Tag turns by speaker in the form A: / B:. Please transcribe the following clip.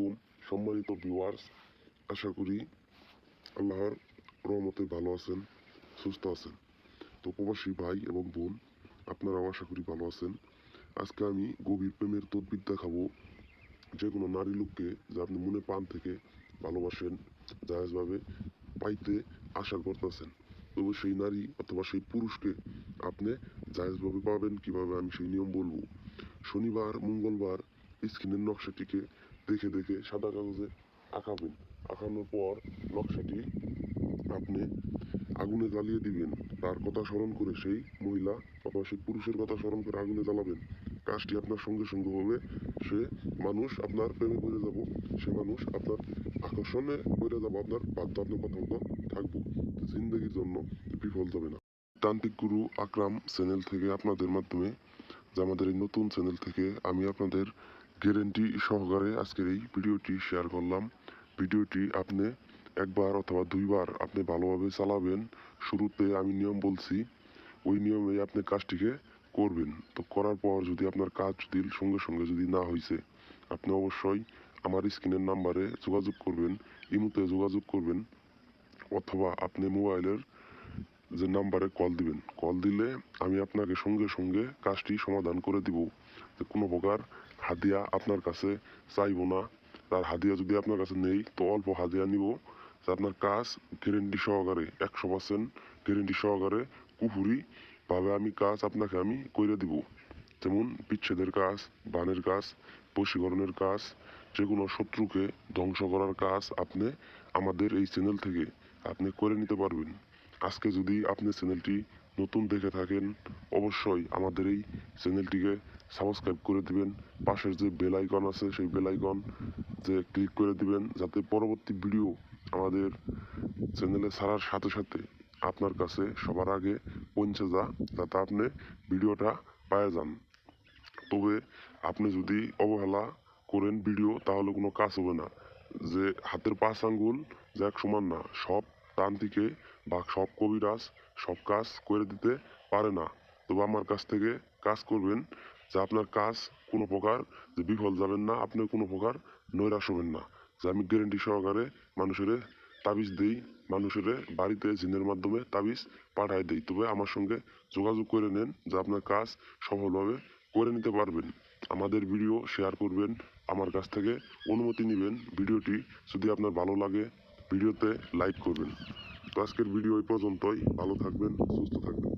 A: আলাইকুম সম্মানিত ভিউয়ার্স, আশা করি আল্লাহর রহমতে ভালো আছেন, সুস্থ আছেন। তো প্রবাসী ভাই এবং বোন, আপনারাও আশা করি ভালো আছেন। আজকে আমি গভীর প্রেমের তদবির দেখাবো। যে কোনো নারী লোককে যা আপনি মনে প্রাণ থেকে ভালোবাসেন, জায়েজভাবে পাইতে আশা করতেছেন, তবে সেই নারী অথবা সেই পুরুষকে আপনি জায়েজভাবে পাবেন কিভাবে, আমি সেই নিয়ম বলবো। শনিবার মঙ্গলবার স্ক্রিনের নকশাটিকে দেখে দেখে সাদা কাগজে আঁকাবেন। আঁকানোর পর নকশাটি আপনি আগুনে জ্বালিয়ে দিবেন। তার কথা স্মরণ করে সেই মহিলা অথবা সেই পুরুষের কথা স্মরণ করে আগুনে জ্বালাবেন। কাজটি আপনার সঙ্গে সঙ্গে হবে। সে মানুষ আপনার প্রেমে পড়ে যাব, সে মানুষ আপনার আকর্ষণে পড়ে যাব, আপনার বাধ্য আপনার কথা মতো থাকবো, জিন্দগির জন্য বিফল যাবে না। তান্ত্রিক গুরু আকরাম চ্যানেল থেকে আপনাদের মাধ্যমে, যে আমাদের এই নতুন চ্যানেল থেকে আমি আপনাদের গ্যারেন্টি সহকারে আজকের এই ভিডিওটি শেয়ার করলাম। ভিডিওটি আপনি একবার অথবা দুইবার আপনি ভালোভাবে চালাবেন। শুরুতে আমি নিয়ম বলছি, ওই নিয়মে আপনি কাজটিকে করবেন। তো করার পর যদি আপনার কাজ যদি সঙ্গে সঙ্গে যদি না হয়েছে, আপনি অবশ্যই আমার স্ক্রিনের নাম্বারে যোগাযোগ করবেন, ইমুতে যোগাযোগ করবেন, অথবা আপনি মোবাইলের যে নাম্বারে কল দিবেন। কল দিলে আমি আপনাকে সঙ্গে সঙ্গে কাজটি সমাধান করে দিব। যে কোনো প্রকার হাদিয়া আপনার কাছে চাইবো না। তার হাদিয়া যদি আপনার কাছে নেই, তো অল্প হাদিয়া নিব, যে আপনার কাজ গ্যারেন্টি সহকারে 100% গ্যারেন্টি সহকারে পুরোপুরিভাবে আমি কাজ আপনাকে আমি করে দিব। যেমন বিচ্ছেদের কাজ, বানের কাজ, বশীকরণের কাজ, যে কোনো শত্রুকে ধ্বংস করার কাজ আপনি আমাদের এই চ্যানেল থেকে আপনি করে নিতে পারবেন। আজকে যদি আপনি চ্যানেলটি নতুন দেখে থাকেন, অবশ্যই আমাদের এই চ্যানেলটিকে সাবস্ক্রাইব করে দিবেন। পাশের যে বেল আইকন আছে, সেই বেল আইকন যে ক্লিক করে দিবেন, যাতে পরবর্তী ভিডিও আমাদের চ্যানেলে ছাড়ার সাথে সাথে আপনার কাছে সবার আগে পৌঁছে যাতে আপনি ভিডিওটা পেয়ে যান। তবে আপনি যদি অবহেলা করেন ভিডিও, তাহলে কোনো কাজ হবে না। যে হাতের 5 আঙ্গুল যে এক সমান না, সব তান্ত্রিকে বা সব কবিরাজ সব কাজ করে দিতে পারে না। তবে আমার কাছ থেকে কাজ করবেন, যে আপনার কাজ কোনো প্রকার যে বিফল যাবেন না, আপনি কোনো প্রকার নৈরাশ হবেন না। যে আমি গ্যারেন্টি সহকারে মানুষের তাবিজ দিই, মানুষের বাড়িতে জিনের মাধ্যমে তাবিজ পাঠায় দিই। তবে আমার সঙ্গে যোগাযোগ করে নেন, যে আপনার কাজ সফলভাবে করে নিতে পারবেন। আমাদের ভিডিও শেয়ার করবেন, আমার কাছ থেকে অনুমতি নেবেন। ভিডিওটি যদি আপনার ভালো লাগে, ভিডিওতে লাইক করবেন। তো আজকের ভিডিও এই পর্যন্তই। ভালো থাকবেন, সুস্থ থাকবেন।